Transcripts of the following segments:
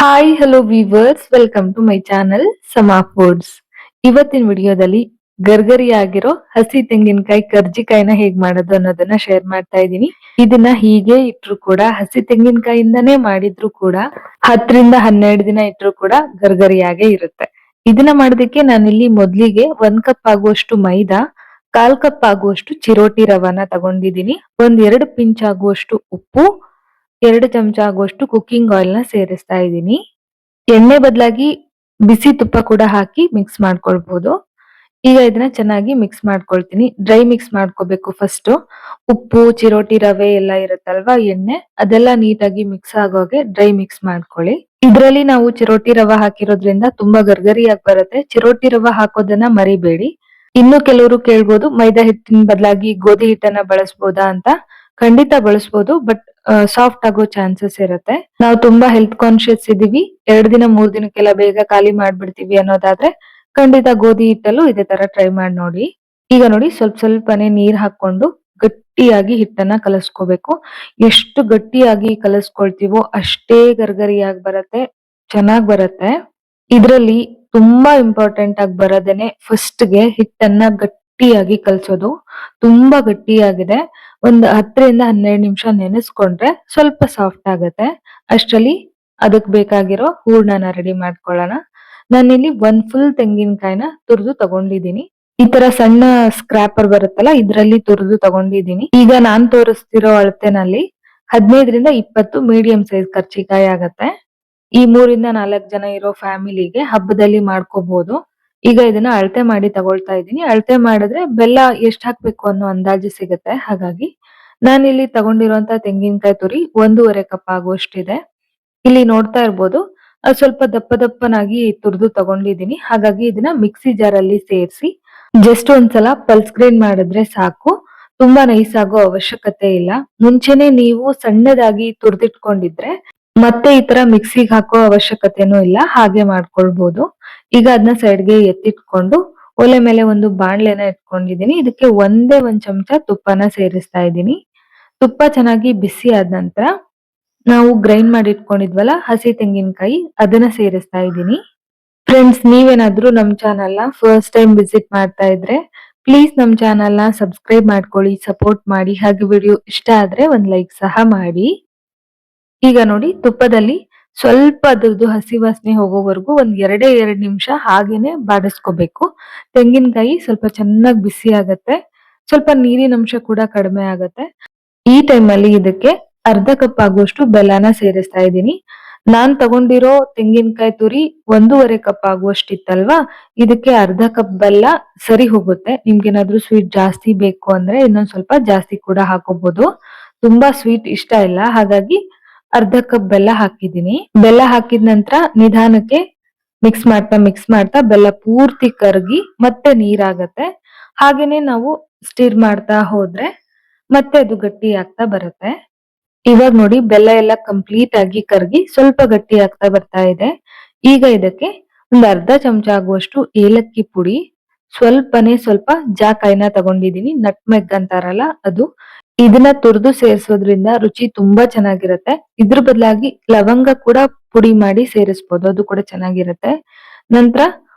Hi hello viewers, welcome to my channel Sama foods. ಇವತ್ತಿನ ವಿಡಿಯೋದಲ್ಲಿ ಗರ್ಗರಿಯಾಗಿರೋ ಹಸಿ ತೆಂಗಿನಕಾಯಿ ಕರ್ಜಿಕಾಯಿನ ಹೇಗ್ ಮಾಡೋದು ಅನ್ನೋದನ್ನ ಶೇರ್ ಮಾಡ್ತಾ ಇದ್ದೀನಿ. ಇದನ್ನ ಹೀಗೆ ಇಟ್ರು ಕೂಡ, ಹಸಿ ತೆಂಗಿನಕಾಯಿಂದನೇ ಮಾಡಿದ್ರು ಕೂಡ 10 ರಿಂದ 12 ದಿನ ಇಟ್ರು ಕೂಡ ಗರ್ಗರಿಯಾಗೆ ಇರುತ್ತೆ. ಇದನ್ನ ಮಾಡೋದಕ್ಕೆ ನಾನಿಲ್ಲಿ ಮೊದ್ಲಿಗೆ 1 ಕಪ್ ಆಗುವಷ್ಟು ಮೈದಾ, 1/4 ಕಪ್ ಆಗುವಷ್ಟು ಚಿರೋಟಿ ರವಾನ ತಗೊಂಡಿದ್ದೀನಿ. 2 ಪಿಂಚ್ ಆಗುವಷ್ಟು ಉಪ್ಪು, 2 ಚಮಚ ಆಗುವಷ್ಟು ಕುಕಿಂಗ್ ಆಯಿಲ್ ನ ಸೇರಿಸ್ತಾ ಇದ್ದೀನಿ. ಎಣ್ಣೆ ಬದಲಾಗಿ ಬಿಸಿ ತುಪ್ಪ ಕೂಡ ಹಾಕಿ ಮಿಕ್ಸ್ ಮಾಡ್ಕೊಳ್ಬಹುದು. ಈಗ ಇದನ್ನ ಚೆನ್ನಾಗಿ ಮಿಕ್ಸ್ ಮಾಡ್ಕೊಳ್ತೀನಿ. ಡ್ರೈ ಮಿಕ್ಸ್ ಮಾಡ್ಕೋಬೇಕು ಫಸ್ಟ್. ಉಪ್ಪು, ಚಿರೋಟಿ ರವೆ ಎಲ್ಲ ಇರುತ್ತಲ್ವಾ, ಎಣ್ಣೆ ಅದೆಲ್ಲ ನೀಟಾಗಿ ಮಿಕ್ಸ್ ಆಗೋಗೆ ಡ್ರೈ ಮಿಕ್ಸ್ ಮಾಡ್ಕೊಳ್ಳಿ. ಇದರಲ್ಲಿ ನಾವು ಚಿರೋಟಿ ರವೆ ಹಾಕಿರೋದ್ರಿಂದ ತುಂಬಾ ಗರ್ಗರಿಯಾಗಿ ಬರುತ್ತೆ. ಚಿರೋಟಿ ರವೆ ಹಾಕೋದನ್ನ ಮರಿಬೇಡಿ. ಇನ್ನು ಕೆಲವರು ಕೇಳ್ಬೋದು, ಮೈದಾ ಹಿಟ್ಟಿನ ಬದಲಾಗಿ ಗೋಧಿ ಹಿಟ್ಟನ್ನ ಬಳಸಬಹುದಾ ಅಂತ. ಖಂಡಿತ ಬಳಸಬಹುದು, ಬಟ್ ಸಾಫ್ಟ್ ಆಗೋ ಚಾನ್ಸಸ್ ಇರುತ್ತೆ. ನಾವು ತುಂಬಾ ಹೆಲ್ತ್ ಕಾನ್ಶಿಯಸ್ ಇದೀವಿ, 2 ದಿನ 3 ದಿನಕ್ಕೆಲ್ಲ ಬೇಗ ಖಾಲಿ ಮಾಡ್ಬಿಡ್ತೀವಿ ಅನ್ನೋದಾದ್ರೆ ಖಂಡಿತ ಗೋಧಿ ಹಿಟ್ಟಲ್ಲೂ ಇದೇ ತರ ಟ್ರೈ ಮಾಡಿ ನೋಡಿ. ಈಗ ನೋಡಿ, ಸ್ವಲ್ಪ ಸ್ವಲ್ಪನೇ ನೀರ್ ಹಾಕೊಂಡು ಗಟ್ಟಿಯಾಗಿ ಹಿಟ್ಟನ್ನ ಕಲಸ್ಕೋಬೇಕು. ಎಷ್ಟು ಗಟ್ಟಿಯಾಗಿ ಕಲಸ್ಕೊಳ್ತೀವೋ ಅಷ್ಟೇ ಗರ್ಗರಿಯಾಗಿ ಬರುತ್ತೆ, ಚೆನ್ನಾಗ್ ಬರುತ್ತೆ. ಇದ್ರಲ್ಲಿ ತುಂಬಾ ಇಂಪಾರ್ಟೆಂಟ್ ಆಗಿ ಬರೋದೇನೆ ಫಸ್ಟ್ ಗೆ ಹಿಟ್ಟನ್ನ ಗಟ್ಟಿಯಾಗಿ ಕಲ್ಸೋದು. ತುಂಬಾ ಗಟ್ಟಿಯಾಗಿದೆ. 10 ರಿಂದ 12 ನಿಮಿಷ ನೆನೆಸ್ಕೊಂಡ್ರೆ ಸ್ವಲ್ಪ ಸಾಫ್ಟ್ ಆಗತ್ತೆ. ಅಷ್ಟ್ರಲ್ಲಿ ಅದಕ್ ಬೇಕಾಗಿರೋ ಹೂರ್ಣನ ರೆಡಿ ಮಾಡ್ಕೊಳ್ಳೋಣ. ನಾನಿಲ್ಲಿ 1 ಫುಲ್ ತೆಂಗಿನಕಾಯಿನ ತುರಿದು ತಗೊಂಡಿದ್ದೀನಿ. ಈ ತರ ಸಣ್ಣ ಸ್ಕ್ರಾಪರ್ ಬರುತ್ತಲ್ಲ, ಇದ್ರಲ್ಲಿ ತುರಿದು ತಗೊಂಡಿದ್ದೀನಿ. ಈಗ ನಾನ್ ತೋರಿಸ್ತಿರೋ ಅಳತೆನಲ್ಲಿ 15 ರಿಂದ 20 ಮೀಡಿಯಂ ಸೈಜ್ ಕರ್ಚಿಕಾಯಿ ಆಗತ್ತೆ. ಈ 3 ರಿಂದ 4 ಜನ ಇರೋ ಫ್ಯಾಮಿಲಿಗೆ ಹಬ್ಬದಲ್ಲಿ ಮಾಡ್ಕೋಬಹುದು. ಈಗ ಇದನ್ನ ಅಳತೆ ಮಾಡಿ ತಗೊಳ್ತಾ ಇದ್ದೀನಿ. ಅಳತೆ ಮಾಡಿದ್ರೆ ಬೆಲ್ಲ ಎಷ್ಟ್ ಹಾಕ್ಬೇಕು ಅನ್ನೋ ಅಂದಾಜು ಸಿಗುತ್ತೆ. ಹಾಗಾಗಿ ನಾನಿಲ್ಲಿ ತಗೊಂಡಿರುವಂತ ತೆಂಗಿನಕಾಯಿ ತುರಿ 1.5 ಕಪ್ ಆಗುವಷ್ಟಿದೆ. ಇಲ್ಲಿ ನೋಡ್ತಾ ಇರ್ಬೋದು, ಸ್ವಲ್ಪ ದಪ್ಪ ದಪ್ಪನಾಗಿ ತುರಿದು ತಗೊಂಡಿದ್ದೀನಿ. ಹಾಗಾಗಿ ಇದನ್ನ ಮಿಕ್ಸಿ ಜಾರ್ ಅಲ್ಲಿ ಸೇರಿಸಿ ಜಸ್ಟ್ ಒಂದ್ಸಲ ಪಲ್ಸ್ ಗ್ರೈಂಡ್ ಮಾಡಿದ್ರೆ ಸಾಕು. ತುಂಬಾ ನೈಸ್ ಆಗೋ ಅವಶ್ಯಕತೆ ಇಲ್ಲ. ಮುಂಚೆನೆ ನೀವು ಸಣ್ಣದಾಗಿ ತುರಿದಿಟ್ಕೊಂಡಿದ್ರೆ ಮತ್ತೆ ಈ ತರ ಮಿಕ್ಸಿಗೆ ಹಾಕೋ ಅವಶ್ಯಕತೆನೂ ಇಲ್ಲ, ಹಾಗೆ ಮಾಡ್ಕೊಳ್ಬಹುದು. ಈಗ ಅದನ್ನ ಸೈಡ್ಗೆ ಎತ್ತಿಟ್ಕೊಂಡು ಒಲೆ ಮೇಲೆ ಒಂದು ಬಾಣ್ಲೆನ ಇಟ್ಕೊಂಡಿದ್ದೀನಿ. ಇದಕ್ಕೆ ಒಂದೇ 1 ಚಮಚ ತುಪ್ಪನ ಸೇರಿಸ್ತಾ ಇದ್ದೀನಿ. ತುಪ್ಪ ಚೆನ್ನಾಗಿ ಬಿಸಿ ಆದ ನಂತರ ನಾವು ಗ್ರೈಂಡ್ ಮಾಡಿ ಇಟ್ಕೊಂಡಿದ್ವಲ್ಲ ಹಸಿ ತೆಂಗಿನಕಾಯಿ, ಅದನ್ನ ಸೇರಿಸ್ತಾ ಇದ್ದೀನಿ. ಫ್ರೆಂಡ್ಸ್, ನೀವೇನಾದ್ರೂ ನಮ್ ಚಾನಲ್ ನ ಫಸ್ಟ್ ಟೈಮ್ ವಿಸಿಟ್ ಮಾಡ್ತಾ ಇದ್ರೆ ಪ್ಲೀಸ್ ನಮ್ ಚಾನಲ್ ನ ಸಬ್ಸ್ಕ್ರೈಬ್ ಮಾಡ್ಕೊಳ್ಳಿ, ಸಪೋರ್ಟ್ ಮಾಡಿ. ಹಾಗೆ ವಿಡಿಯೋ ಇಷ್ಟ ಆದ್ರೆ ಒಂದ್ ಲೈಕ್ ಸಹ ಮಾಡಿ. ಈಗ ನೋಡಿ, ತುಪ್ಪದಲ್ಲಿ ಸ್ವಲ್ಪ ಅದ್ರದ್ದು ಹಸಿ ವಾಸನೆ ಹೋಗೋವರೆಗೂ ಒಂದ್ 2 ನಿಮಿಷ ಹಾಗೇನೆ ಬಾಡಿಸ್ಕೋಬೇಕು. ತೆಂಗಿನಕಾಯಿ ಸ್ವಲ್ಪ ಚೆನ್ನಾಗಿ ಬಿಸಿ ಆಗತ್ತೆ, ಸ್ವಲ್ಪ ನೀರಿನ ಅಂಶ ಕೂಡ ಕಡಿಮೆ ಆಗತ್ತೆ. ಈ ಟೈಮಲ್ಲಿ ಇದಕ್ಕೆ 1/2 ಕಪ್ ಆಗುವಷ್ಟು ಬೆಲ್ಲನ ಸೇರಿಸ್ತಾ ಇದ್ದೀನಿ. ನಾನ್ ತಗೊಂಡಿರೋ ತೆಂಗಿನಕಾಯಿ ತುರಿ 1.5 ಕಪ್ ಆಗುವಷ್ಟಿತ್ತಲ್ವಾ, ಇದಕ್ಕೆ 1/2 ಕಪ್ ಬೆಲ್ಲ ಸರಿ ಹೋಗುತ್ತೆ. ನಿಮ್ಗೇನಾದ್ರೂ ಸ್ವೀಟ್ ಜಾಸ್ತಿ ಬೇಕು ಅಂದ್ರೆ ಇನ್ನೊಂದ್ ಸ್ವಲ್ಪ ಜಾಸ್ತಿ ಕೂಡ ಹಾಕೋಬಹುದು. ತುಂಬಾ ಸ್ವೀಟ್ ಇಷ್ಟ ಇಲ್ಲ, ಹಾಗಾಗಿ 1/2 ಕಪ್ ಬೆಲ್ಲ ಹಾಕಿದ್ದೀನಿ. ಬೆಲ್ಲ ಹಾಕಿದ ನಂತರ ನಿಧಾನಕ್ಕೆ ಮಿಕ್ಸ್ ಮಾಡ್ತಾ ಬೆಲ್ಲ ಪೂರ್ತಿ ಕರಗಿ ಮತ್ತೆ ನೀರಾಗತ್ತೆ. ಹಾಗೇನೆ ನಾವು ಸ್ಟಿರ್ ಮಾಡ್ತಾ ಹೋದ್ರೆ ಮತ್ತೆ ಅದು ಗಟ್ಟಿ ಆಗ್ತಾ ಬರುತ್ತೆ. ಇವಾಗ ನೋಡಿ, ಬೆಲ್ಲ ಎಲ್ಲ ಕಂಪ್ಲೀಟ್ ಆಗಿ ಕರಗಿ ಸ್ವಲ್ಪ ಗಟ್ಟಿ ಆಗ್ತಾ ಬರ್ತಾ ಇದೆ. ಈಗ ಇದಕ್ಕೆ ಒಂದ್ 1/2 ಚಮಚ ಆಗುವಷ್ಟು ಏಲಕ್ಕಿ ಪುಡಿ, ಸ್ವಲ್ಪನೇ ಸ್ವಲ್ಪ ಜಾಕಾಯಿನ ತಗೊಂಡಿದೀನಿ, ನಟ್ಮೆಗ್ ಅಂತಾರಲ್ಲ ಅದು. ಇದನ್ನ ತುರಿದು ಸೇರಿಸೋದ್ರಿಂದ ರುಚಿ ತುಂಬಾ ಚೆನ್ನಾಗಿರುತ್ತೆ. ಇದ್ರ ಬದಲಾಗಿ ಲವಂಗ ಕೂಡ ಪುಡಿ ಮಾಡಿ ಸೇರಿಸಬಹುದು, ಅದು ಕೂಡ ಚೆನ್ನಾಗಿರುತ್ತೆ. ನಂತರ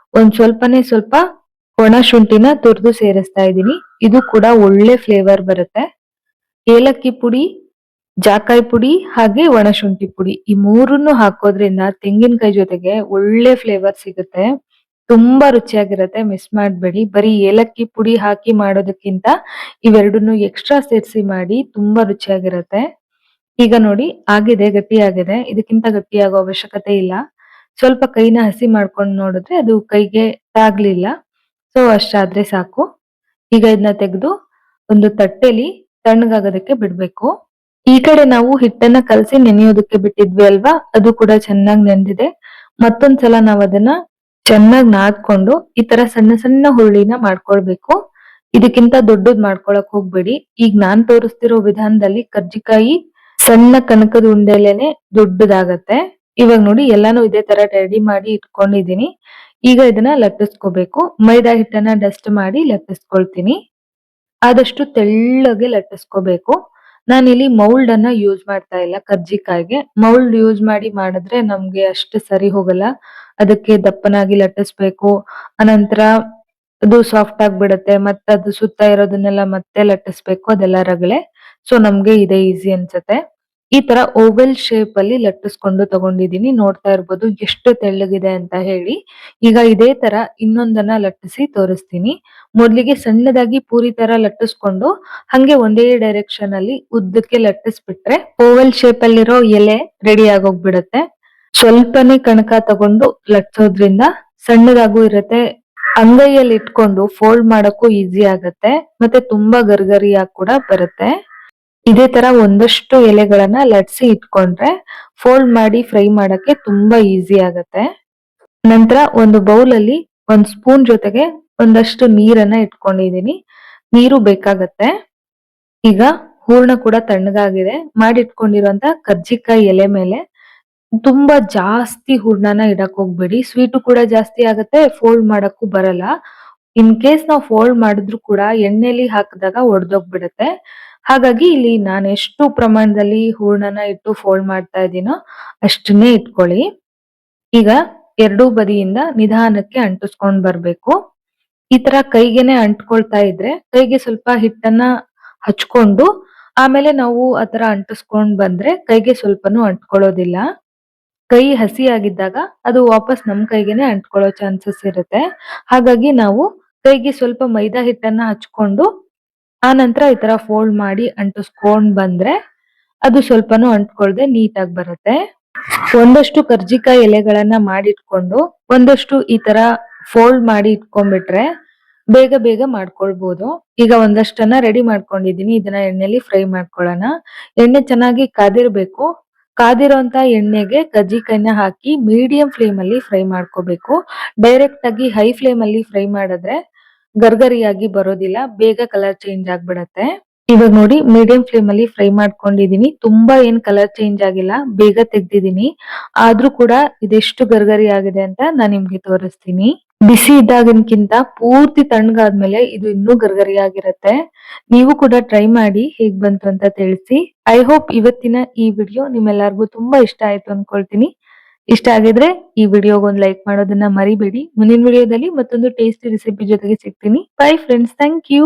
ಸ್ವಲ್ಪನೇ ಸ್ವಲ್ಪ ಒಣ ಶುಂಠಿನ ತುರಿದು ಸೇರಿಸ್ತಾ ಇದ್ದೀನಿ. ಇದು ಕೂಡ ಒಳ್ಳೆ ಫ್ಲೇವರ್ ಬರುತ್ತೆ. ಏಲಕ್ಕಿ ಪುಡಿ, ಜಾಕಾಯಿ ಪುಡಿ ಹಾಗೆ ಒಣಶುಂಠಿ ಪುಡಿ, ಈ ಮೂರನ್ನು ಹಾಕೋದ್ರಿಂದ ತೆಂಗಿನಕಾಯಿ ಜೊತೆಗೆ ಒಳ್ಳೆ ಫ್ಲೇವರ್ ಸಿಗುತ್ತೆ. ತುಂಬಾ ರುಚಿಯಾಗಿರುತ್ತೆ, ಮಿಸ್ ಮಾಡ್ಬೇಡಿ. ಬರೀ ಏಲಕ್ಕಿ ಪುಡಿ ಹಾಕಿ ಮಾಡೋದಕ್ಕಿಂತ ಇವೆರಡನ್ನು ಎಕ್ಸ್ಟ್ರಾ ಸೇರಿಸಿ ಮಾಡಿ, ತುಂಬಾ ರುಚಿಯಾಗಿರುತ್ತೆ. ಈಗ ನೋಡಿ, ಆಗಿದೆ, ಗಟ್ಟಿಯಾಗಿದೆ. ಇದಕ್ಕಿಂತ ಗಟ್ಟಿಯಾಗೋ ಅವಶ್ಯಕತೆ ಇಲ್ಲ. ಸ್ವಲ್ಪ ಕೈನ ಹಸಿ ಮಾಡ್ಕೊಂಡು ನೋಡಿದ್ರೆ ಅದು ಕೈಗೆ ತಾಗ್ಲಿಲ್ಲ. ಸೊ ಅಷ್ಟಾದ್ರೆ ಸಾಕು. ಈಗ ಇದನ್ನ ತೆಗೆದು ಒಂದು ತಟ್ಟೆಲಿ ತಣ್ಣಗಾಗೋದಕ್ಕೆ ಬಿಡ್ಬೇಕು. ಈ ಕಡೆ ನಾವು ಹಿಟ್ಟನ್ನ ಕಲಸಿ ನೆನೆಯೋದಕ್ಕೆ ಬಿಟ್ಟಿದ್ವಿ ಅಲ್ವಾ, ಅದು ಕೂಡ ಚೆನ್ನಾಗಿ ನೆಂದಿದೆ. ಮತ್ತೊಂದ್ಸಲ ನಾವ್ ಅದನ್ನ ಚೆನ್ನಾಗಿ ನಾದ್ಕೊಂಡು ಈ ತರ ಸಣ್ಣ ಸಣ್ಣ ಹುರುಳಿನ ಮಾಡ್ಕೊಳ್ಬೇಕು. ಇದಕ್ಕಿಂತ ದೊಡ್ಡದ್ ಮಾಡ್ಕೊಳಕ್ ಹೋಗ್ಬೇಡಿ. ಈಗ ನಾನ್ ತೋರಿಸ್ತಿರೋ ವಿಧಾನದಲ್ಲಿ ಕರ್ಜಿಕಾಯಿ ಸಣ್ಣ ಕನಕದ ಉಂಡೆಲೇನೆ ದೊಡ್ಡದಾಗತ್ತೆ. ಇವಾಗ ನೋಡಿ, ಎಲ್ಲಾನು ಇದೇ ತರ ರೆಡಿ ಮಾಡಿ ಇಟ್ಕೊಂಡಿದೀನಿ. ಈಗ ಇದನ್ನ ಲಟ್ಟಿಸ್ಕೋಬೇಕು. ಮೈದಾ ಹಿಟ್ಟನ್ನ ಡಸ್ಟ್ ಮಾಡಿ ಲಟ್ಟಿಸ್ಕೊಳ್ತೀನಿ. ಆದಷ್ಟು ತೆಳ್ಳಗೆ ಲಟ್ಟಿಸ್ಕೋಬೇಕು. ನಾನಿಲ್ಲಿ ಮೌಲ್ಡ್ ಅನ್ನ ಯೂಸ್ ಮಾಡ್ತಾ ಇಲ್ಲ ಕರ್ಜಿಕಾಯ್ಗೆ. ಮೌಲ್ಡ್ ಯೂಸ್ ಮಾಡಿ ಮಾಡಿದ್ರೆ ನಮ್ಗೆ ಅಷ್ಟು ಸರಿ ಹೋಗಲ್ಲ. ಅದಕ್ಕೆ ದಪ್ಪನಾಗಿ ಲಟ್ಟಿಸ್ಬೇಕು. ಅನಂತರ ಅದು ಸಾಫ್ಟ್ ಆಗ್ಬಿಡತ್ತೆ. ಮತ್ತೆ ಅದು ಸುತ್ತ ಇರೋದನ್ನೆಲ್ಲ ಮತ್ತೆ ಲಟ್ಟಿಸ್ಬೇಕು. ಅದೆಲ್ಲ ರಗಳೆ. ಸೊ ನಮ್ಗೆ ಇದೇ ಈಸಿ ಅನ್ಸತ್ತೆ. ಈ ತರ ಓವೆಲ್ ಶೇಪ್ ಅಲ್ಲಿ ಲಟ್ಟಿಸ್ಕೊಂಡು ತಗೊಂಡಿದೀನಿ. ನೋಡ್ತಾ ಇರ್ಬೋದು ಎಷ್ಟು ತೆಳ್ಳಗಿದೆ ಅಂತ ಹೇಳಿ. ಈಗ ಇದೇ ತರ ಇನ್ನೊಂದನ್ನ ಲಟ್ಟಿಸಿ ತೋರಿಸ್ತೀನಿ. ಮೊದ್ಲಿಗೆ ಸಣ್ಣದಾಗಿ ಪೂರಿ ತರ ಲಟ್ಟಿಸ್ಕೊಂಡು ಹಂಗೆ ಒಂದೇ ಡೈರೆಕ್ಷನ್ ಅಲ್ಲಿ ಉದ್ದಕ್ಕೆ ಲಟ್ಟಿಸ್ಬಿಟ್ರೆ ಓವಲ್ ಶೇಪ್ ಅಲ್ಲಿರೋ ಎಲೆ ರೆಡಿ ಆಗೋಗ್ಬಿಡತ್ತೆ. ಸ್ವಲ್ಪನೇ ಕಣಕ ತಗೊಂಡು ಲಟ್ಸೋದ್ರಿಂದ ಸಣ್ಣದಾಗೂ ಇರತ್ತೆ. ಅಂಗೈಯಲ್ಲಿ ಇಟ್ಕೊಂಡು ಫೋಲ್ಡ್ ಮಾಡಕ್ಕೂ ಈಸಿ ಆಗತ್ತೆ. ಮತ್ತೆ ತುಂಬಾ ಗರ್ಗರಿಯಾಗಿ ಕೂಡ ಬರುತ್ತೆ. ಇದೇ ತರ ಒಂದಷ್ಟು ಎಲೆಗಳನ್ನ ಲಟ್ಸಿ ಇಟ್ಕೊಂಡ್ರೆ ಫೋಲ್ಡ್ ಮಾಡಿ ಫ್ರೈ ಮಾಡಕ್ಕೆ ತುಂಬಾ ಈಸಿ ಆಗತ್ತೆ. ನಂತರ ಒಂದು ಬೌಲ್ ಅಲ್ಲಿ ಒಂದ್ ಸ್ಪೂನ್ ಜೊತೆಗೆ ಒಂದಷ್ಟು ನೀರನ್ನ ಇಟ್ಕೊಂಡಿದೀನಿ. ನೀರು ಬೇಕಾಗತ್ತೆ. ಈಗ ಹೂರ್ಣ ಕೂಡ ತಣ್ಣಗಾಗಿದೆ. ಮಾಡಿಟ್ಕೊಂಡಿರುವಂತ ಕರ್ಜಿಕಾಯಿ ಎಲೆ ಮೇಲೆ ತುಂಬಾ ಜಾಸ್ತಿ ಹೂರ್ಣನ ಇಡಕ್ ಹೋಗ್ಬೇಡಿ. ಸ್ವೀಟು ಕೂಡ ಜಾಸ್ತಿ ಆಗತ್ತೆ. ಫೋಲ್ಡ್ ಮಾಡಕ್ಕೂ ಬರಲ್ಲ. ಇನ್ ಕೇಸ್ ನಾವು ಫೋಲ್ಡ್ ಮಾಡಿದ್ರು ಕೂಡ ಎಣ್ಣೆಲಿ ಹಾಕಿದಾಗ ಒಡೆದೋಗ್ಬಿಡತ್ತೆ. ಹಾಗಾಗಿ ಇಲ್ಲಿ ನಾನು ಎಷ್ಟು ಪ್ರಮಾಣದಲ್ಲಿ ಹೂರ್ಣನ ಇಟ್ಟು ಫೋಲ್ಡ್ ಮಾಡ್ತಾ ಇದ್ದೀನೋ ಅಷ್ಟನ್ನೇ ಇಟ್ಕೊಳ್ಳಿ. ಈಗ ಎರಡೂ ಬದಿಯಿಂದ ನಿಧಾನಕ್ಕೆ ಅಂಟಿಸ್ಕೊಂಡ್ ಬರ್ಬೇಕು. ಈ ತರ ಕೈಗೆನೆ ಅಂಟ್ಕೊಳ್ತಾ ಇದ್ರೆ ಕೈಗೆ ಸ್ವಲ್ಪ ಹಿಟ್ಟನ್ನ ಹಚ್ಕೊಂಡು ಆಮೇಲೆ ನಾವು ಆತರ ಅಂಟಿಸ್ಕೊಂಡ್ ಬಂದ್ರೆ ಕೈಗೆ ಸ್ವಲ್ಪನೂ ಅಂಟ್ಕೊಳ್ಳೋದಿಲ್ಲ. ಕೈ ಹಸಿ ಆಗಿದ್ದಾಗ ಅದು ವಾಪಸ್ ನಮ್ ಕೈಗೆನೆ ಅಂಟ್ಕೊಳ್ಳೋ ಚಾನ್ಸಸ್ ಇರುತ್ತೆ. ಹಾಗಾಗಿ ನಾವು ಕೈಗೆ ಸ್ವಲ್ಪ ಮೈದಾ ಹಿಟ್ಟನ್ನ ಹಚ್ಕೊಂಡು ಆ ನಂತರ ಈ ತರ ಫೋಲ್ಡ್ ಮಾಡಿ ಅಂಟಿಸ್ಕೊಂಡ್ ಬಂದ್ರೆ ಅದು ಸ್ವಲ್ಪನೂ ಅಂಟ್ಕೊಳ್ದೆ ನೀಟಾಗಿ ಬರುತ್ತೆ. ಒಂದಷ್ಟು ಕರ್ಜಿಕಾಯಿ ಎಲೆಗಳನ್ನ ಮಾಡಿಟ್ಕೊಂಡು ಒಂದಷ್ಟು ಈ ತರ ಫೋಲ್ಡ್ ಮಾಡಿ ಇಟ್ಕೊಂಡ್ಬಿಟ್ರೆ ಬೇಗ ಬೇಗ ಮಾಡ್ಕೊಳ್ಬಹುದು. ಈಗ ಒಂದಷ್ಟನ್ನ ರೆಡಿ ಮಾಡ್ಕೊಂಡಿದೀನಿ. ಇದನ್ನ ಎಣ್ಣೆಲಿ ಫ್ರೈ ಮಾಡ್ಕೊಳ್ಳೋಣ. ಎಣ್ಣೆ ಚೆನ್ನಾಗಿ ಕಾದಿರ್ಬೇಕು. ಕಾದಿರೋಂತ ಎಣ್ಣೆಗೆ ಕಜ್ಜಿಕಾಯಿನ ಹಾಕಿ ಮೀಡಿಯಂ ಫ್ಲೇಮ್ ಅಲ್ಲಿ ಫ್ರೈ ಮಾಡ್ಕೋಬೇಕು. ಡೈರೆಕ್ಟ್ ಆಗಿ ಹೈ ಫ್ಲೇಮ್ ಅಲ್ಲಿ ಫ್ರೈ ಮಾಡಿದ್ರೆ ಗರ್ಗರಿಯಾಗಿ ಬರೋದಿಲ್ಲ. ಬೇಗ ಕಲರ್ ಚೇಂಜ್ ಆಗ್ಬಿಡತ್ತೆ. ಇವಾಗ ನೋಡಿ ಮೀಡಿಯಂ ಫ್ಲೇಮ್ ಅಲ್ಲಿ ಫ್ರೈ ಮಾಡ್ಕೊಂಡಿದೀನಿ. ತುಂಬಾ ಏನ್ ಕಲರ್ ಚೇಂಜ್ ಆಗಿಲ್ಲ. ಬೇಗ ತೆಗ್ದಿದೀನಿ. ಆದ್ರೂ ಕೂಡ ಇದೆಷ್ಟು ಗರ್ಗರಿ ಆಗಿದೆ ಅಂತ ನಾನ್ ನಿಮ್ಗೆ ತೋರಿಸ್ತೀನಿ. ಬಿಸಿ ಇದ್ದಾಗಿನ್ಕಿಂತ ಪೂರ್ತಿ ತಣ್ಣಗಾದ್ಮೇಲೆ ಇದು ಇನ್ನೂ ಗರ್ಗರಿ ಆಗಿರತ್ತೆ. ನೀವು ಕೂಡ ಟ್ರೈ ಮಾಡಿ ಹೇಗ್ ಬಂತು ಅಂತ ತಿಳಿಸಿ. ಐ ಹೋಪ್ ಇವತ್ತಿನ ಈ ವಿಡಿಯೋ ನಿಮ್ಮೆಲ್ಲರಿಗೂ ತುಂಬಾ ಇಷ್ಟ ಆಯ್ತು ಅನ್ಕೊಳ್ತೀನಿ. ಇಷ್ಟ ಆಗಿದ್ರೆ ಈ ವಿಡಿಯೋಗೊಂದು ಲೈಕ್ ಮಾಡೋದನ್ನ ಮರಿಬೇಡಿ. ಮುಂದಿನ ವಿಡಿಯೋದಲ್ಲಿ ಮತ್ತೊಂದು ಟೇಸ್ಟಿ ರೆಸಿಪಿ ಜೊತೆಗೆ ಸಿಗ್ತೀನಿ. Bye friends, thank you.